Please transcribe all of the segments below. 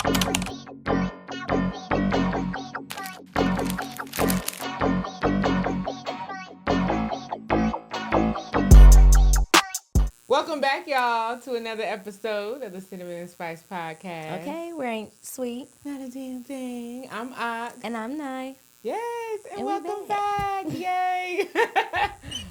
Welcome back, y'all, to another episode of the Cinnamon and Spice Podcast. Okay, we ain't sweet. Not a damn thing. I'm Ock. And I'm Nye. Yes, and And we welcome back. Yay.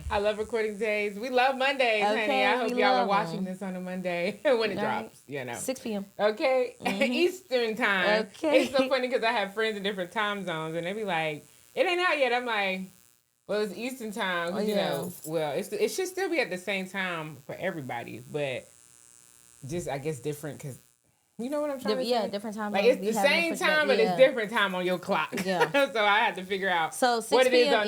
I love recording days. We love Mondays, honey. Okay, I hope we y'all are love watching 'em. this on a Monday when it Right. drops, you know. 6 p.m. Okay? Eastern time. Okay. It's so funny because I have friends in different time zones, and they be like, it ain't out yet. I'm like, well, it's Eastern time. 'Cause, you know, well, it should still be at the same time for everybody, but just, I guess, different because, you know what I'm trying to say? Yeah, different time. Like, it's the same time, but it's different time on your clock. Yeah. So I had to figure out So 6 what it is p.m.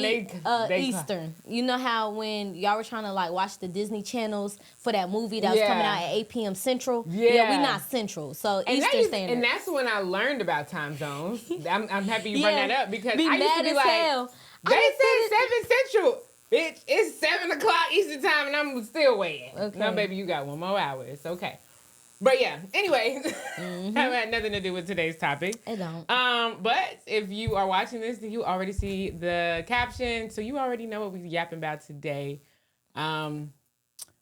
on they Eastern. You know how when y'all were trying to like watch the Disney channels for that movie that was coming out at 8 p.m. Central? Yeah. We not Central. So and Eastern Standard. And that's when I learned about time zones. I'm happy you brought that up because be I used mad to be as like, hell. they said 7 Central. Bitch, it's 7 o'clock Eastern time and I'm still waiting. Okay. No, baby, you got 1 more hour. It's okay. But yeah, anyway, that had nothing to do with today's topic. It don't. But if you are watching this, you already see the caption, so you already know what we're yapping about today.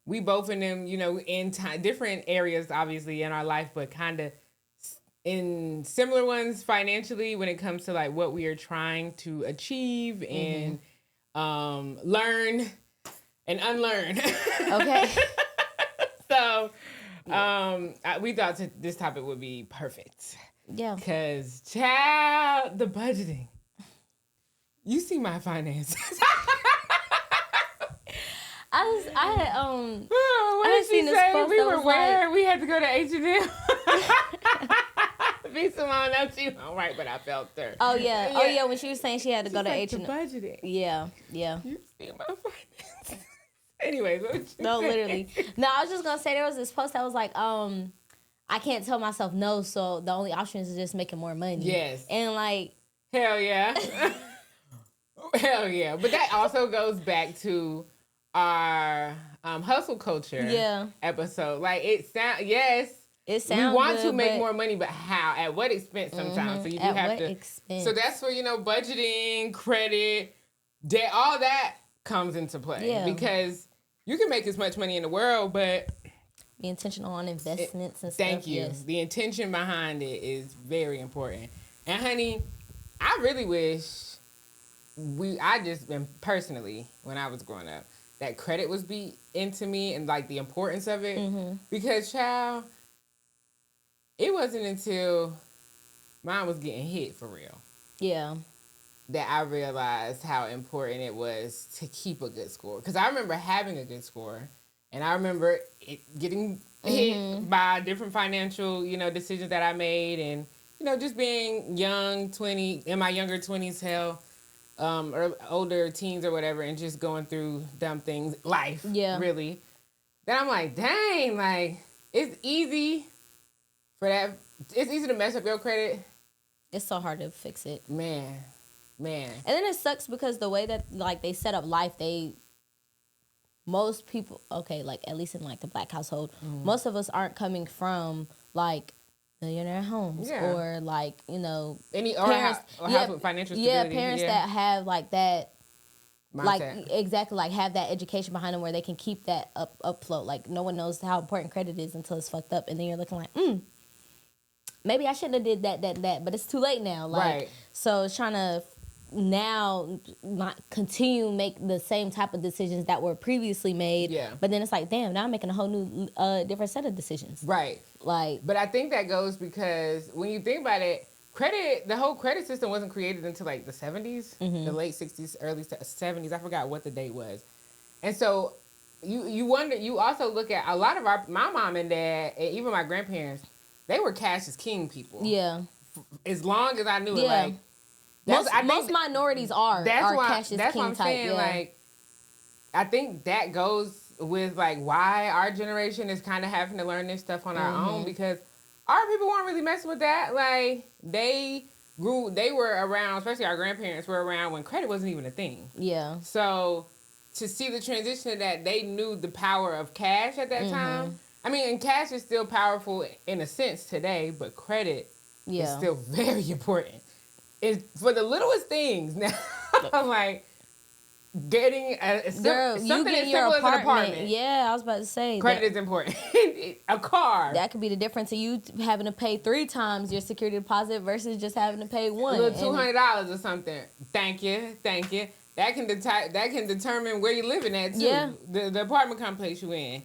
We both in them, you know, in different areas, obviously, in our life, but kind of in similar ones financially when it comes to like what we are trying to achieve and learn and unlearn. Okay. So we thought this topic would be perfect. Yeah. Because, child, the budgeting. You see my finances. What did she say? We were where? We had to go to H&M. Be Simone, no, she was right, but I felt her. Oh yeah. Oh yeah. When she was saying she had to go to H&M. Budgeting. Yeah. You see my finances. Anyways, what you No, say? literally. No, I was just gonna say there was this post that was like, I can't tell myself no, so the only option is just making more money. Yes. And like, hell yeah. Hell yeah. But that also goes back to our hustle culture episode. Like it sounds it sounds we want good, to make but more money, but how? At what expense sometimes? So you do at have what to expense? So that's where, you know, budgeting, credit, debt, all that comes into play. Yeah. Because you can make as much money in the world, but be intentional on investments and stuff. thank you. Yes. The intention behind it is very important. And honey, I really wish I just been personally, when I was growing up, that credit was beat into me and like the importance of it. Because, child, it wasn't until mine was getting hit for real. Yeah. That I realized how important it was to keep a good score. Because I remember having a good score, and I remember it getting hit by different financial, you know, decisions that I made, and you know, just being young, in my younger 20s, hell, or older teens or whatever, and just going through dumb things, life, really. Then I'm like, dang, like it's easy for that. It's easy to mess up your credit. It's so hard to fix it. Man. And then it sucks because the way that like they set up life, most people, okay, like at least in like the black household, most of us aren't coming from like millionaire homes or like, you know, parents house with financial stability. Parents that have like that mindset. Like exactly like have that education behind them where they can keep that afloat. Like no one knows how important credit is until it's fucked up, and then you're looking like, maybe I shouldn't have did that, but it's too late now. Like so it's trying to now not continue make the same type of decisions that were previously made. Yeah. But then it's like, damn, now I'm making a whole new different set of decisions. Right. Like, but I think that goes because when you think about it, the whole credit system wasn't created until like the 70s, the late 60s, early 70s. I forgot what the date was. And so you wonder, you also look at a lot of my mom and dad, and even my grandparents, they were cash is king people. Yeah. As long as I knew it, like, most minorities are cash is king type. That's what I'm saying. Like, I think that goes with like why our generation is kind of having to learn this stuff on our own, because our people weren't really messing with that. Like they were around, especially our grandparents were around when credit wasn't even a thing. Yeah. So to see the transition of that, they knew the power of cash at that time. I mean, and cash is still powerful in a sense today, but credit is still very important. It's for the littlest things. Now, I'm like, getting something as simple as an apartment. Yeah, I was about to say. Credit is important. A car. That could be the difference of you having to pay 3 times your security deposit versus just having to pay one. A little $200 or something. Thank you. That can determine where you're living at too. Yeah. The apartment complex you in.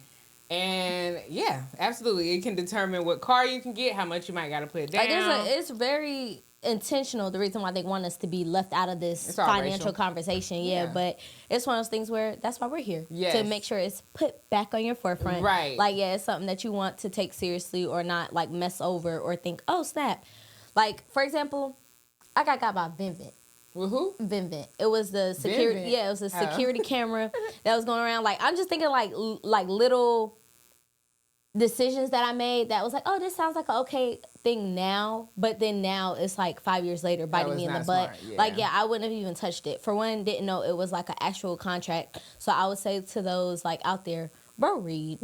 And yeah, absolutely. It can determine what car you can get, how much you might gotta put down. It's very intentional, the reason why they want us to be left out of this financial conversation. Yeah, but it's one of those things where that's why we're here. Yes. To make sure it's put back on your forefront. Right. Like, yeah, it's something that you want to take seriously or not, like, mess over or think, oh, snap. Like, for example, I got by Vivint. With who? Vivint. It was the security. Vivint. Yeah, it was a security camera that was going around. Like, I'm just thinking, like little decisions that I made that was like, oh, this sounds like an okay thing now, but then now it's like 5 years later biting me in the butt. Yeah. Like, yeah, I wouldn't have even touched it. For one, didn't know it was like an actual contract. So I would say to those like out there, bro, read.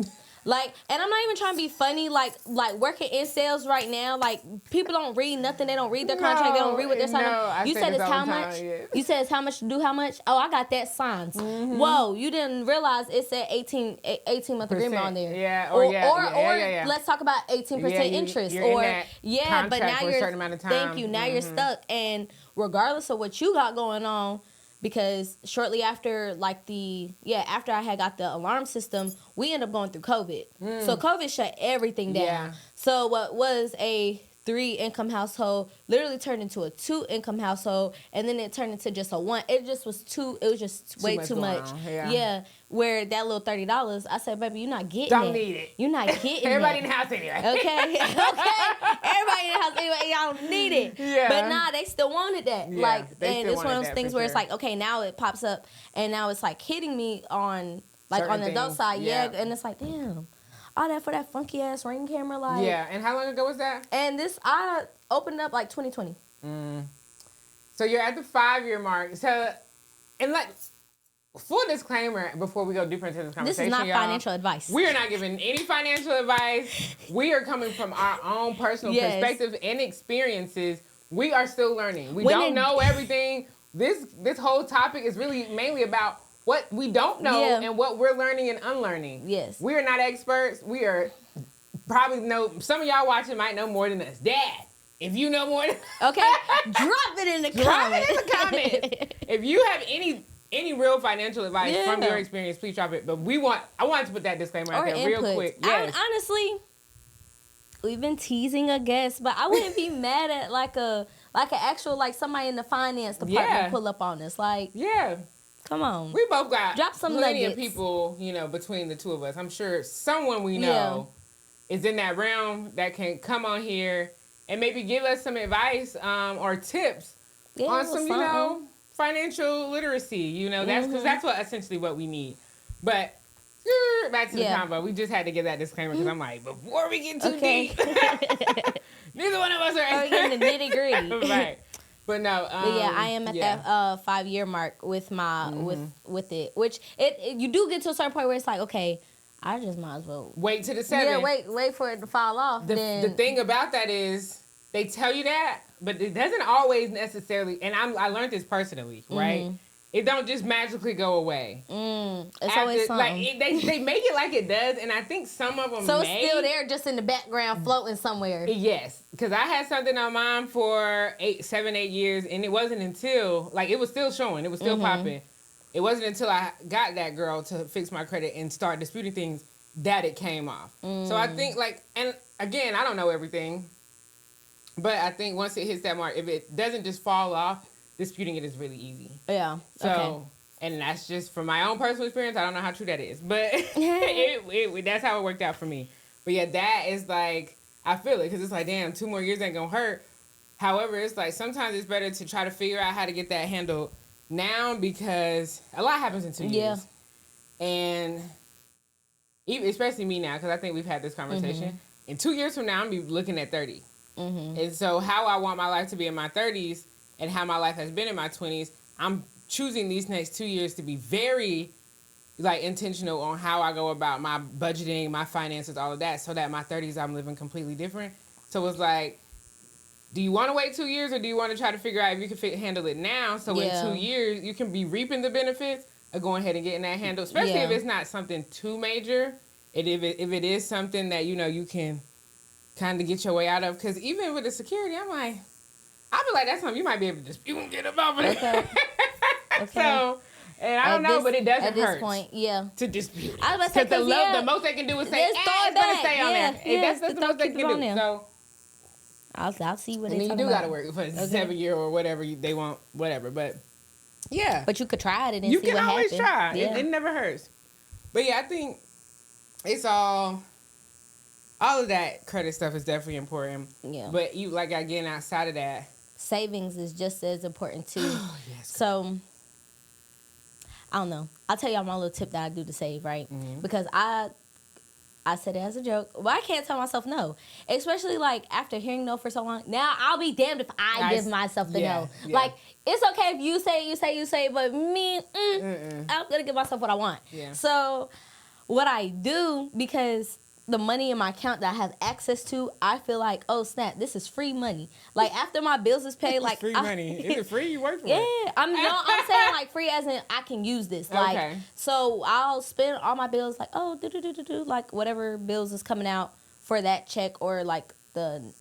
Like, and I'm not even trying to be funny, like working in sales right now, like, people don't read nothing. They don't read their contract. They don't read what they're signing. You said it's how much? Yeah. You said it's how much to do how much? Oh, I got that signs. Mm-hmm. Whoa, you didn't realize it said 18-month agreement on there. Yeah, or let's talk about 18% interest. But now you're a certain amount of time. Thank you. Now you're stuck. And regardless of what you got going on, because shortly after, after I had got the alarm system, we ended up going through COVID. So COVID shut everything down. Yeah. So what was a 3-income household literally turned into a 2-income household, and then it turned into just a 1. It just was way too much. Yeah. Where that little $30, I said, baby, you're not getting it. Don't need it. You're not getting Everybody in the house anyway. Okay. Everybody in the house anyway. Y'all don't need it. Yeah. But nah, they still wanted that. Yeah, and it's one of those things where it's like, okay, now it pops up, and now it's like hitting me on on the adult side. Yeah. And it's like, damn. All that for that funky ass Ring camera, like. Yeah, and how long ago was that? And I opened up like 2020. So you're at the 5-year mark. So, and like, full disclaimer before we go deeper into this conversation, this is not financial advice. We are not giving any financial advice. We are coming from our own personal perspective and experiences. We are still learning. We don't know everything. This whole topic is really mainly about what we don't know and what we're learning and unlearning. Yes. We are not experts. We are probably some of y'all watching might know more than us. Dad, if you know more than okay, drop it in the comments. If you have any real financial advice from your experience, please drop it. But I wanted to put that disclaimer out there real quick. Yes. Honestly, we've been teasing a guest, but I wouldn't be mad at like an actual somebody in the finance department pull up on us. Like, come on. We both got drop some plenty nuggets. Of people, between the two of us. I'm sure someone we know is in that realm that can come on here and maybe give us some advice or tips on some, financial literacy. That's what essentially what we need. But back to the convo. We just had to get that disclaimer because I'm like, before we get too deep, neither one of us are getting the nitty gritty. Right. But no, I am at that 5-year mark with my with it, which you do get to a certain point where it's like, okay, I just might as well wait to the 7. Yeah, wait for it to fall off. The thing about that is they tell you that, but it doesn't always necessarily. And I learned this personally, right? It don't just magically go away. It's always something. They make it like it does, and I think some of them it's still there just in the background floating somewhere. Yes, because I had something on mine for 7, 8 years, and it wasn't until, it was still showing. It was still popping. It wasn't until I got that girl to fix my credit and start disputing things that it came off. So I think, and again, I don't know everything, but I think once it hits that mark, if it doesn't just fall off, disputing it is really easy. Yeah. So, and that's just from my own personal experience. I don't know how true that is, but that's how it worked out for me. But yeah, that is I feel it because it's damn, 2 more years ain't gonna hurt. However, it's sometimes it's better to try to figure out how to get that handled now because a lot happens in 2 years. And even, especially me now, because I think we've had this conversation. In 2 years from now, I'm going to be looking at 30. And so how I want my life to be in my 30s and how my life has been in my 20s, I'm choosing these next 2 years to be very intentional on how I go about my budgeting, my finances, all of that, so that my 30s I'm living completely different. So it's do you want to wait 2 years, or do you want to try to figure out if you can handle it now? So in 2 years, you can be reaping the benefits of going ahead and getting that handled, especially if it's not something too major. And if it is something that, you can kind of get your way out of. Because even with the security, I'm like, I feel like that's something you might be able to dispute and get up over there. Okay. So, and I don't know, but it doesn't hurt. At this point, to dispute it. I was about to say, the most they can do is say, it's going to stay on there. That's the most they can do. So, I'll see what they talking about. And then you do got to work for a 7 year or whatever they want, whatever. But, yeah. But you could try it and see what happens. You can always try. Yeah. It never hurts. But, yeah, I think it's all of that credit stuff is definitely important. Yeah. But you, like, again, outside of that, savings is just as important too. Oh, yes. So, I don't know. I'll tell y'all my little tip that I do to save, right? Mm-hmm. Because I said it as a joke. Well, I can't tell myself no. Especially, like, after hearing no for so long. Now, I'll be damned if I give myself the no. Yeah. Like, it's okay if you say, but me, I'm going to give myself what I want. Yeah. So, what I do, because the money in my account that I have access to, I feel like, oh snap, this is free money. Like after my bills is paid, like free money. Is it free? You work for it? Yeah, I'm saying like free as in I can use this. Like so I'll spend all my bills like like whatever bills is coming out for that check or like the.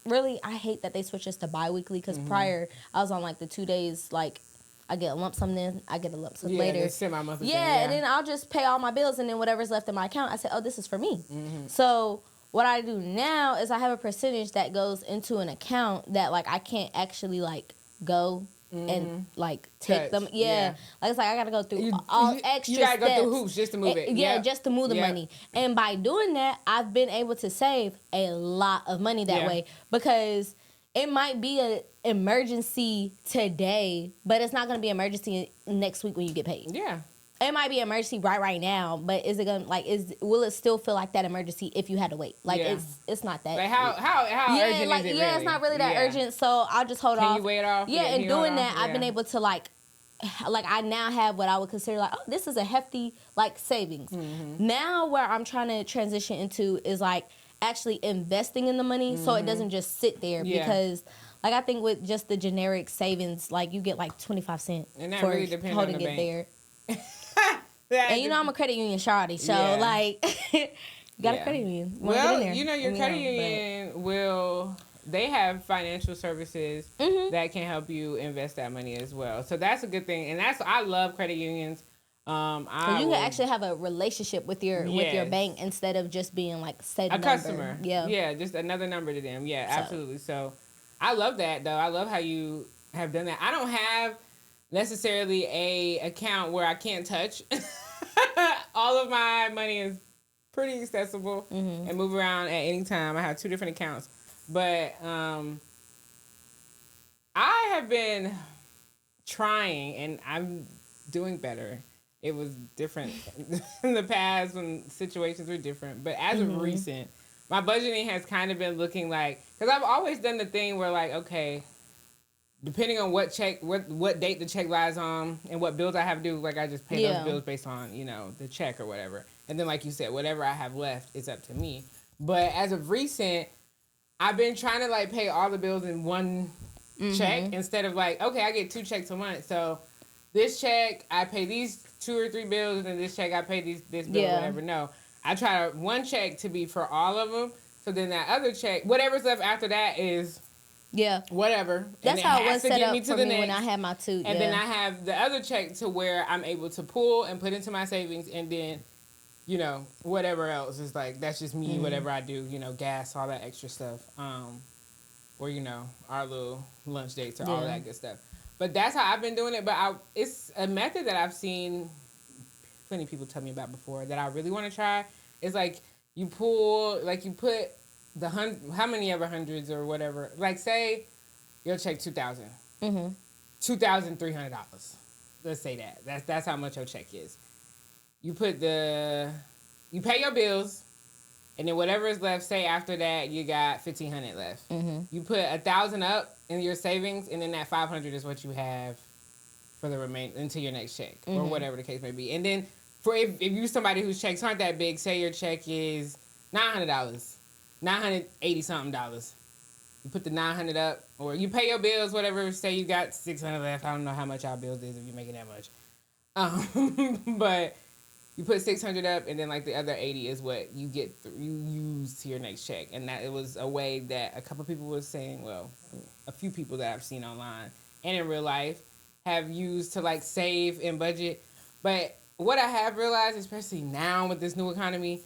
Really, I hate that they switch us to bi-weekly because prior I was on like the 2 days like. I get a lump sum then, I get a lump sum later. And then I'll just pay all my bills, and then whatever's left in my account, I say, oh, this is for me. Mm-hmm. So what I do now is I have a percentage that goes into an account that, like, I can't actually, like, go and, like, take them. Yeah. Like, it's like I got to go through all extra You got to go through hoops just to move it. Yeah, just to move the money. And by doing that, I've been able to save a lot of money that way because it might be an emergency today, but it's not going to be an emergency next week when you get paid. Yeah. It might be an emergency right now, but is it going to, will it still feel like that emergency if you had to wait? Like, it's not that. Like, how urgent is it really? It's not really that urgent, so I'll just hold off. Can you wait off? Yeah, and doing that, I've been able to, like, I now have what I would consider, like, oh, this is a hefty, like, savings. Mm-hmm. Now where I'm trying to transition into is, like, actually investing in the money so it doesn't just sit there because like I think with just the generic savings like you get like 25 cents and that for really depends holding on the it bank. There and I'm a credit union shawty so like you got a credit union well your credit union they have financial services that can help you invest that money as well, so that's a good thing. And I love credit unions. So you can actually have a relationship with your bank instead of just being like a customer. Yeah, just another number to them. Yeah, absolutely. So I love that though. I love how you have done that. I don't have necessarily a account where I can't touch. All of my money is pretty accessible and move around at any time. I have 2 different accounts, but I have been trying and I'm doing better. It was different in the past when situations were different. But as of recent, my budgeting has kind of been looking like... Because I've always done the thing where, like, okay, depending on what date the check lies on and what bills I have to do, like, I just pay those bills based on, the check or whatever. And then, like you said, whatever I have left is up to me. But as of recent, I've been trying to, like, pay all the bills in one check instead of, like, okay, I get 2 checks a month. So this check, I pay these 2 or 3 bills, and then this check I pay this bill, whatever. No, I try one check to be for all of them. So then that other check, whatever's left after that is whatever. That's how it was set up for me when I had my 2. And then I have the other check to where I'm able to pull and put into my savings, and then whatever else is like that's just me. Whatever I do, gas, all that extra stuff, or our little lunch dates or all that good stuff. But that's how I've been doing it. But it's a method that I've seen plenty of people tell me about before that I really want to try. It's like you pull, like you put how many ever hundreds or whatever. Like say your check $2,000, $2,300. Let's say that. That's how much your check is. You pay your bills, and then whatever is left. Say after that you got $1,500 left. You put $1,000 up in your savings, and then that $500 is what you have for the until your next check, or whatever the case may be. And then for if you're somebody whose checks aren't that big, say your check is $900, $980 something. You put the 900 up, or you pay your bills, whatever. Say you got 600 left. I don't know how much our bills is if you're making that much. But you put 600 up, and then like the other 80 is what you get, you use to your next check. And that it was a way that a couple people were saying, well, a few people that I've seen online and in real life have used to like save and budget. But what I have realized, especially now with this new economy,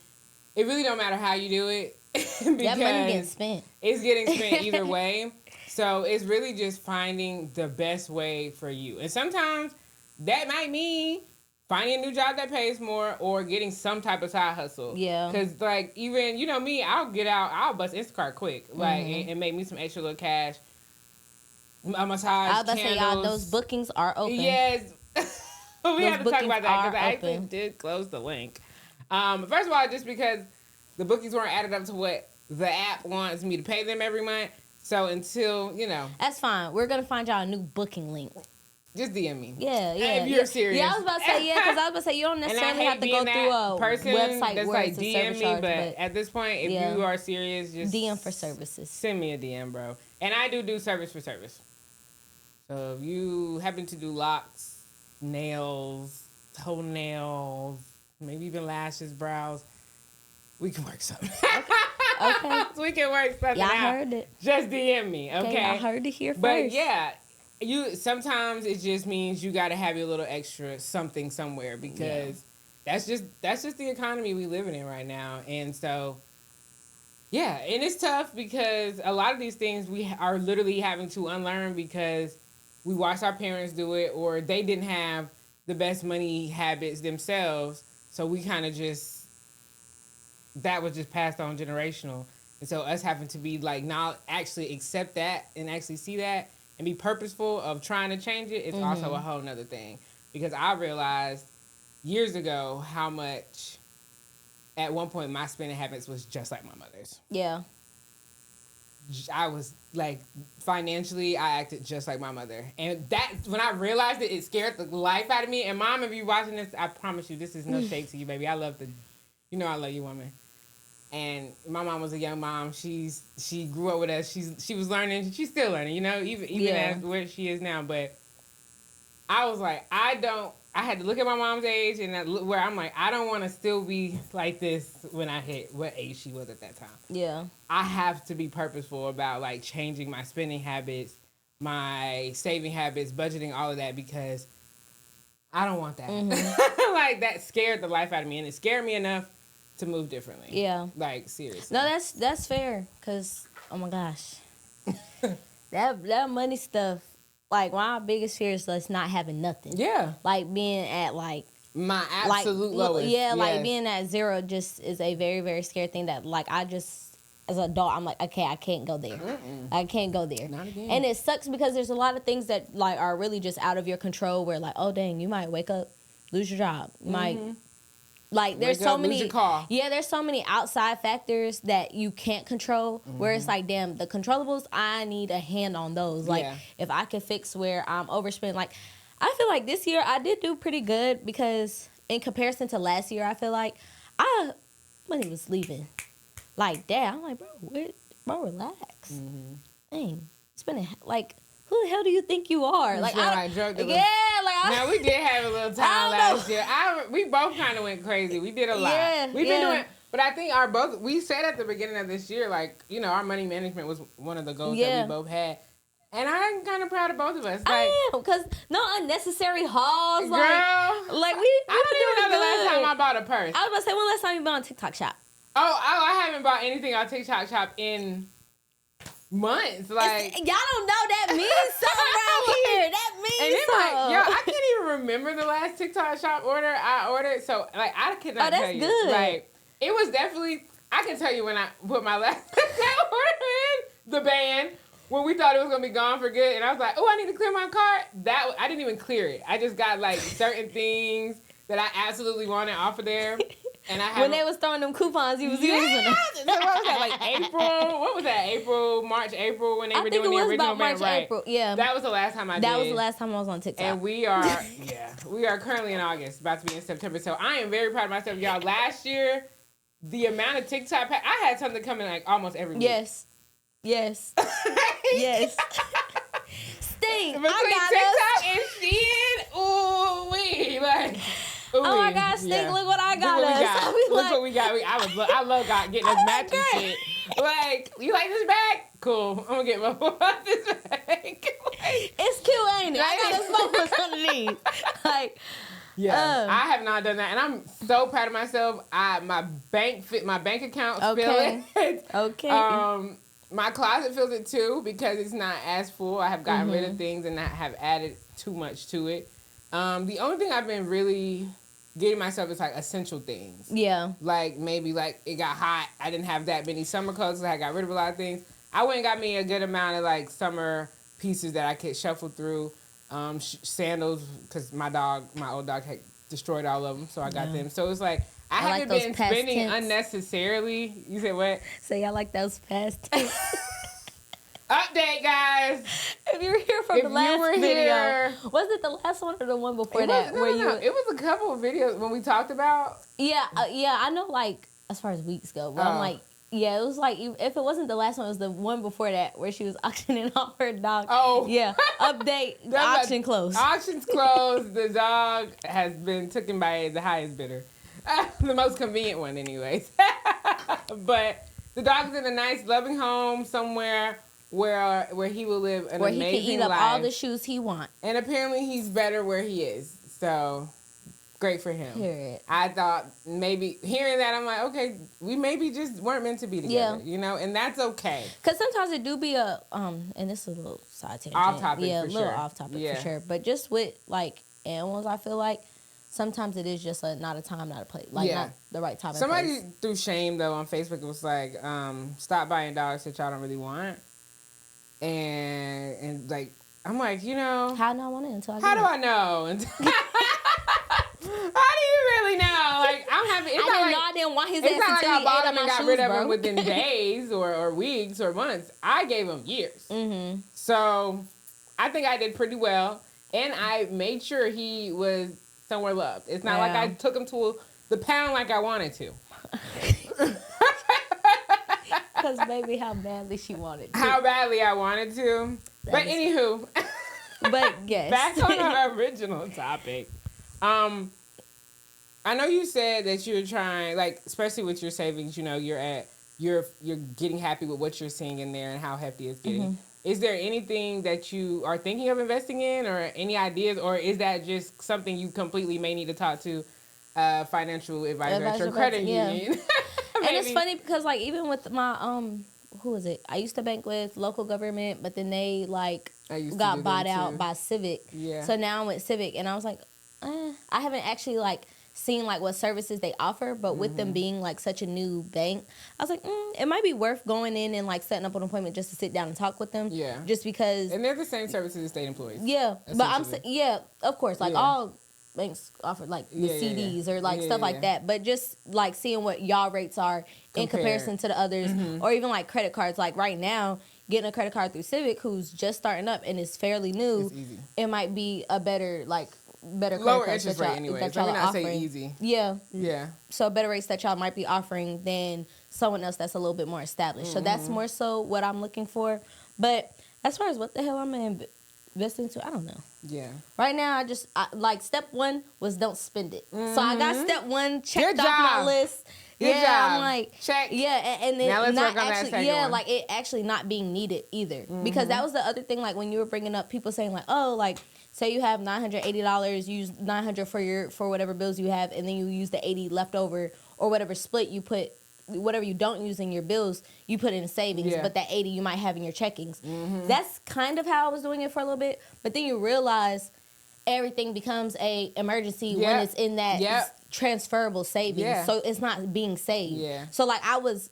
it really don't matter how you do it. Because that money getting spent. It's getting spent either way. So it's really just finding the best way for you. And sometimes that might mean finding a new job that pays more or getting some type of side hustle. Yeah. Because, like, even, you know me, I'll bust Instacart quick. Like, and make me some extra little cash. A massage, I was about to say, y'all, those bookings are open. Yes. We have to talk about that because I actually open. did close the link. First of all, just because the bookings weren't added up to what the app wants me to pay them every month. So until, you know. That's fine. We're going to find y'all a new booking link. Just DM me. Yeah. If you're serious. Yeah, I was about to say, because I was about to say, you don't necessarily have to go through a website that's where like it's a DM service me, charge. but at this point, if you are serious, just DM for services. Send me a DM, bro. And I do service for service. So if you happen to do locks, nails, toenails, maybe even lashes, brows, we can work something. Okay. We can work something out. Y'all heard it. Just DM me, okay? Y'all heard it here first. But yeah, sometimes it just means you got to have your little extra something somewhere because that's just the economy we living in right now. And so, yeah, and it's tough because a lot of these things we are literally having to unlearn because we watched our parents do it or they didn't have the best money habits themselves. So we kind of that was just passed on generational. And so us having to be like, now actually accept that and actually see that and be purposeful of trying to change it is also a whole nother thing. Because I realized years ago how much at one point my spending habits was just like my mother's. Yeah. I was like, financially, I acted just like my mother. And that, when I realized it, it scared the life out of me. And Mom, if you're watching this, I promise you, this is no shade to you, baby. I love you, woman. And my mom was a young mom. She grew up with us. She was learning. She's still learning, you know, even as where she is now. But I was like, I had to look at my mom's age and where I'm like, I don't want to still be like this when I hit what age she was at that time. Yeah. I have to be purposeful about like changing my spending habits, my saving habits, budgeting, all of that because I don't want that. Mm-hmm. Like that scared the life out of me and it scared me enough to move differently. Yeah. Like, seriously. No, that's fair. Because, oh my gosh. that money stuff, like, one of my biggest fears is not having nothing. Yeah. Like, being at, like... my absolute lowest. Yeah, yes. Like, being at zero just is a very, very scary thing that, like, I just... As an adult, I'm like, okay, I can't go there. I can't go there. Not again. And it sucks because there's a lot of things that, like, are really just out of your control where, like, oh, dang, you might wake up, lose your job. You might... Like, there's so many, there's so many outside factors that you can't control where it's like, damn, the controllables, I need a hand on those. Like, if I can fix where I'm overspending, like, I feel like this year I did do pretty good because in comparison to last year, I feel like money was leaving. Like, damn, I'm like, bro, relax. Dang, spending, like, who the hell do you think you are? Like, now we did have a little time last year. We both kind of went crazy. We did a lot. We've been doing, but I think we said at the beginning of this year, like, you know, our money management was one of the goals that we both had. And I'm kind of proud of both of us. Like, I am, because no unnecessary hauls. Girl, I don't even know the last time I bought a purse. I was about to say, when last time you bought on TikTok Shop? I haven't bought anything on TikTok Shop in months. Like, y'all don't know that means something around here. That means something. Like, yo, I can't even remember the last TikTok Shop order I ordered. So, like, I cannot tell you. Good. Like, it was definitely, I can tell you when I put my last order in, the band, when we thought it was going to be gone for good. And I was like, oh, I need to clear my cart. I didn't even clear it. I just got, like, certain things that I absolutely wanted off of there. And when they was throwing them coupons, he was using them. So what was that, like April? What was that, March, April, when they were doing the original March, April. Yeah. That was the last time I did. That was the last time I was on TikTok. And we are currently in August, about to be in September. So I am very proud of myself. Y'all, last year, the amount of TikTok, I had something coming like almost every week. Yes. Yes. Yes. Stink. Between TikTok and Shein, ooh wee, like. Ooh, oh my God, Stink! yeah. Look what I got. Look what we got. I love God getting us matching shit. Like, you like this bag? Cool. I'm gonna get my this bag. Like, it's cute, ain't it? I got a smoke with some of these. Like, yeah, I have not done that, and I'm so proud of myself. My bank account okay. feel it. Okay. My closet feels it too because it's not as full. I have gotten rid of things and not have added too much to it. The only thing I've been really getting myself is like essential things. Yeah. Like maybe like it got hot. I didn't have that many summer clothes, so I got rid of a lot of things. I went and got me a good amount of like summer pieces that I could shuffle through. Sandals, because my old dog had destroyed all of them, so I got them. So it's like I haven't like been spending unnecessarily. You said what? So y'all like those past tense. Update, guys. If you were here from the last video, was it the last one or the one before that? No. It was a couple of videos when we talked about. Yeah, I know. Like as far as weeks go, but I'm like, yeah, it was like if it wasn't the last one, it was the one before that where she was auctioning off her dog. Oh, yeah. Update. The auction closed. Auction's closed. The dog has been taken by the highest bidder, the most convenient one, anyways. But the dog's in a nice, loving home somewhere. Where he will live an amazing life. Where he can eat up all the shoes he wants. And apparently he's better where he is. So, great for him. Period. I thought maybe, hearing that, I'm like, okay, we maybe just weren't meant to be together. You know? And that's okay. Because sometimes it do be a, and this is a little side tangent. Off topic, yeah, for a little sure. off topic for sure. But just with, like, animals, I feel like, sometimes it is just not a time, not a place. Like, not the right time and Somebody place. threw shame, though, on Facebook. It was like, stop buying dogs that y'all don't really want. And like, I'm like, you know. How do I want it until I get How do I know? How do you really know? Like, I'm happy. I didn't want his ass It's not like I bought him and got rid of him within days or weeks or months. I gave him years. Mm-hmm. So, I think I did pretty well. And I made sure he was somewhere loved. It's not like I took him to the pound like I wanted to. Because baby, how badly she wanted to. How badly I wanted to. But anywho. But yes. Back on our original topic. I know you said that you were trying, like, especially with your savings, you know, you're getting happy with what you're seeing in there and how hefty it's getting. Mm-hmm. Is there anything that you are thinking of investing in or any ideas, or is that just something you completely may need to talk to a financial advisor at your credit union? And it's funny because, like, even with my, who was it? I used to bank with local government, but then they, like, got bought out by Civic. Yeah. So now I'm with Civic, and I was like, I haven't actually, like, seen, like, what services they offer, but with them being, like, such a new bank, I was like, it might be worth going in and, like, setting up an appointment just to sit down and talk with them. Yeah. Just because. And they're the same services as state employees. Yeah. But of course, like, all banks offer like the CDs or like stuff like that, but just like seeing what y'all rates are in comparison to the others, or even like credit cards. Like right now, getting a credit card through Civic, who's just starting up and is fairly new, it might be a better lower interest rate anyway. Let me not say easy. Yeah. So better rates that y'all might be offering than someone else that's a little bit more established. So that's more so what I'm looking for. But as far as what the hell I'm gonna invest into, I don't know. Yeah. Right now, like step one was don't spend it. So I got step one checked off my list. Good job. I'm like, check. Yeah, and then now let's not work on actually, that like it actually not being needed either. Because that was the other thing. Like when you were bringing up people saying like, oh, like say you have $980, use $900 for whatever bills you have, and then you use the $80 left over or whatever split you put. Whatever you don't use in your bills, you put in savings, but that $80 you might have in your checkings. That's kind of how I was doing it for a little bit, but then you realize everything becomes a emergency when it's in that transferable savings, so it's not being saved. So like I was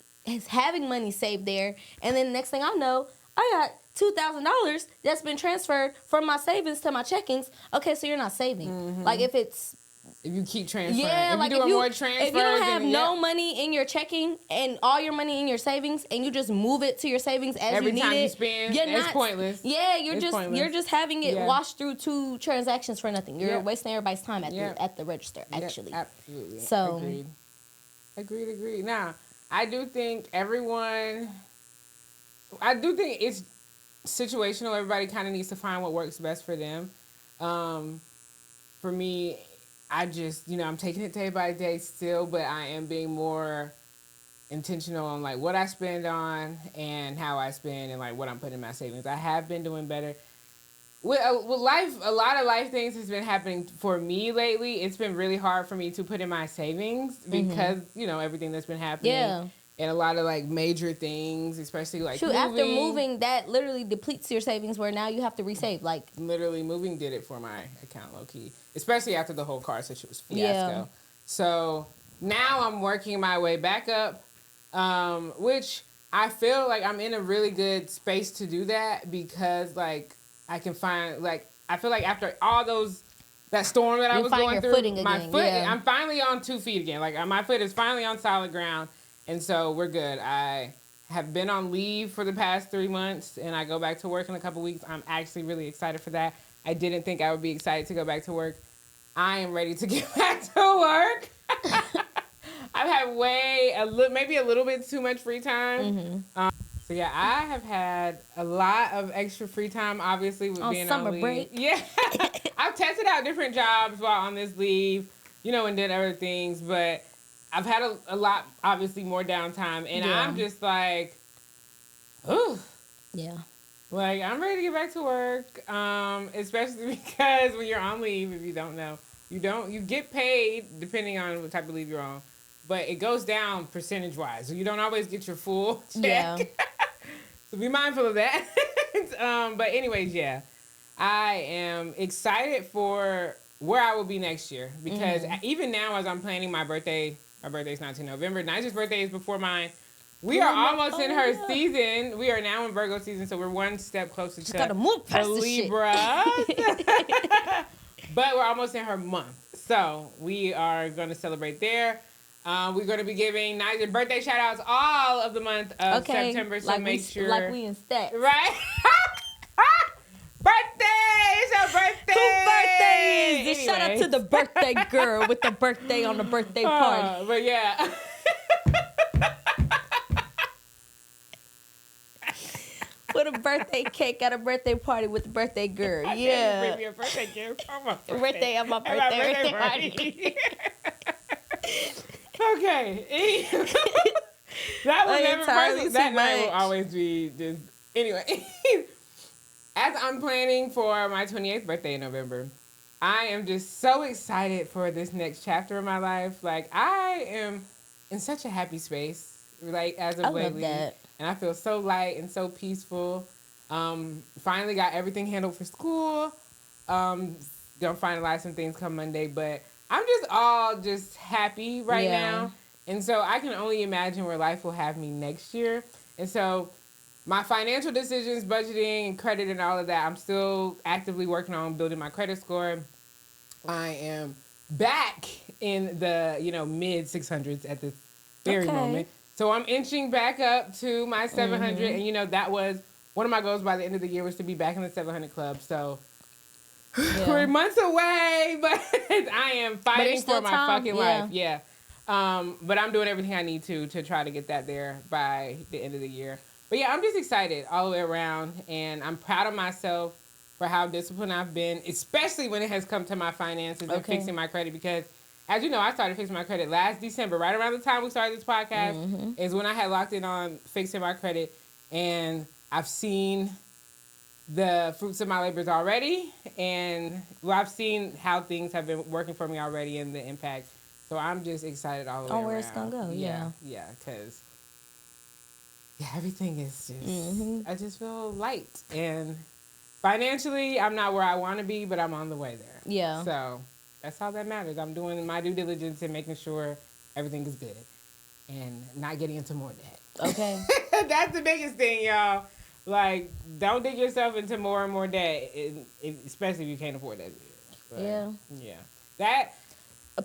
having money saved there, and then the next thing I know, I got $2,000 that's been transferred from my savings to my checkings. Okay, so you're not saving. Like if you keep transferring. Yeah, if you're doing more transfers. If you don't have no money in your checking and all your money in your savings and you just move it to your savings as you need it. Every time you spend, it's pointless. Yeah, you're just having it washed through 2 transactions for nothing. You're wasting everybody's time at the register, actually. Absolutely. So Agreed. Now, I do think everyone I do think it's situational. Everybody kind of needs to find what works best for them. For me, I just, I'm taking it day by day still, but I am being more intentional on like what I spend on and how I spend and like what I'm putting in my savings. I have been doing better. With life, a lot of life things has been happening for me lately. It's been really hard for me to put in my savings because, everything that's been happening. Yeah. And a lot of like major things, especially like moving. After moving, that literally depletes your savings where now you have to resave. Like literally moving did it for my account low key. Especially after the whole car situation fiasco. Yeah. So now I'm working my way back up. Which I feel like I'm in a really good space to do that because like I can find like I feel like after all that storm that I was going through, I'm finally on 2 feet again. Like my foot is finally on solid ground, and so we're good. I have been on leave for the past 3 months, and I go back to work in a couple weeks. I'm actually really excited for that. I didn't think I would be excited to go back to work. I am ready to get back to work. I've had maybe a little bit too much free time. So yeah, I have had a lot of extra free time, obviously, with being on leave. Break. Yeah. I've tested out different jobs while on this leave, and did other things, but I've had a lot, obviously, more downtime, and I'm just like, ooh. Yeah. Like, I'm ready to get back to work, especially because when you're on leave, if you don't know, you get paid depending on what type of leave you're on, but it goes down percentage-wise, so you don't always get your full check. Yeah. So be mindful of that. But anyways, yeah, I am excited for where I will be next year because even now as I'm planning my birthday's not till November. Nyja's birthday is before mine. We are almost in her season. We are now in Virgo season, so we're one step closer to the Libra. But we're almost in her month. So we are going to celebrate there. We're going to be giving Nyja birthday shout-outs all of the month of September, so make sure. Like we in stats. Right? Birthday! It's your birthday! Whose birthday is this? Shout out to the birthday girl with the birthday on the birthday party. But yeah. With a birthday cake at a birthday party with the birthday girl. Yeah. Bring me a birthday gift on my birthday on my birthday party. Okay. That night will always be just anyway. As I'm planning for my 28th birthday in November, I am just so excited for this next chapter of my life. Like I am in such a happy space, like as of lately. Love that. And I feel so light and so peaceful. Finally got everything handled for school. Gonna finalize some things come Monday, but I'm just happy right now. And so I can only imagine where life will have me next year. And so my financial decisions, budgeting, and credit and all of that, I'm still actively working on building my credit score. I am back in the, mid 600s at this very moment. So I'm inching back up to my 700. And, that was one of my goals by the end of the year was to be back in the 700 club. So we're months away, but I am fighting for my fucking life. Yeah. But I'm doing everything I need to try to get that there by the end of the year. But yeah, I'm just excited all the way around, and I'm proud of myself for how disciplined I've been, especially when it has come to my finances and fixing my credit. Because, as you know, I started fixing my credit last December, right around the time we started this podcast, is when I had locked in on fixing my credit, and I've seen the fruits of my labors already, and I've seen how things have been working for me already and the impact. So I'm just excited all the way around. Where it's gonna go, Yeah, because everything is just, I just feel light. And financially, I'm not where I want to be, but I'm on the way there. Yeah. So that's all that matters. I'm doing my due diligence and making sure everything is good and not getting into more debt. Okay. That's the biggest thing, y'all. Like, don't dig yourself into more and more debt, especially if you can't afford that. But, yeah. That.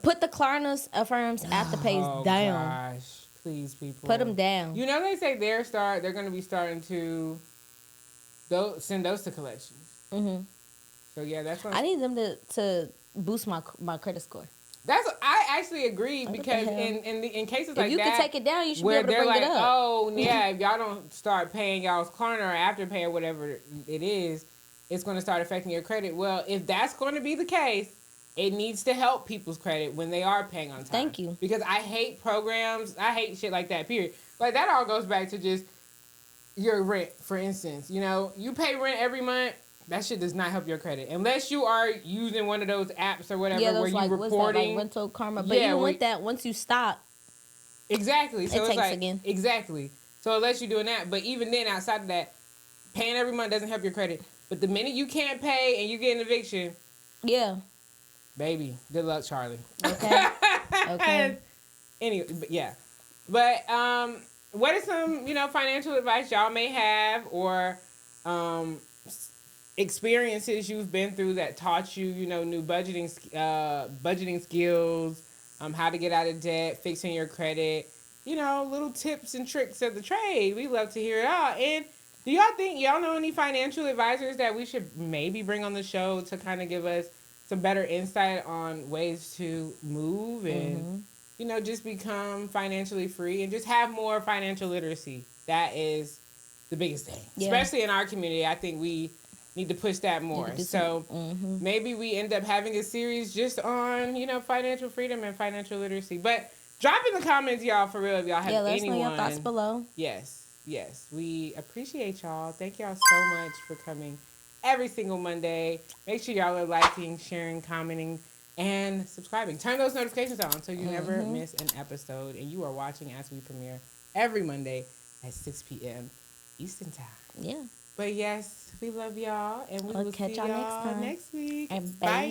Put the Klarna firms afterpays down. Gosh. Please, people. Put them down. You know, they say they're going to be starting to send those to collections. So, yeah, that's what I need them to boost my credit score. I I actually agree because in cases like that, if you can take it down, you should be where able to they're bring like, it up. oh yeah, if y'all don't start paying y'all's corner or afterpay or whatever it is, it's going to start affecting your credit. Well, if that's going to be the case, it needs to help people's credit when they are paying on time. Thank you. Because I hate programs. I hate shit like that, period. Like, that all goes back to just your rent, for instance. You know, you pay rent every month. That shit does not help your credit. Unless you are using one of those apps or whatever where you're reporting. What's that, like rental karma. But even with that, once you stop. Exactly. So it it's takes like, again. Exactly. So unless you're doing that. But even then, outside of that, paying every month doesn't help your credit. But the minute you can't pay and you get an eviction. Yeah. Baby, good luck, Charlie. Okay. Okay. Anyway, yeah. But what are some, financial advice y'all may have or experiences you've been through that taught you, new budgeting skills, how to get out of debt, fixing your credit, little tips and tricks of the trade. We love to hear it all. And do y'all know any financial advisors that we should maybe bring on the show to kind of give us some better insight on ways to move and, just become financially free and just have more financial literacy? That is the biggest thing. Yeah. Especially in our community, I think we need to push that more. So maybe we end up having a series just on, financial freedom and financial literacy. But drop in the comments, y'all, for real, if y'all have anyone. Let us know your thoughts below. Yes. We appreciate y'all. Thank y'all so much for coming every single Monday. Make sure y'all are liking, sharing, commenting, and subscribing. Turn those notifications on so you never miss an episode. And you are watching as we premiere every Monday at 6 p.m. Eastern Time. Yeah. But yes, we love y'all. And we will catch y'all next week. And bye.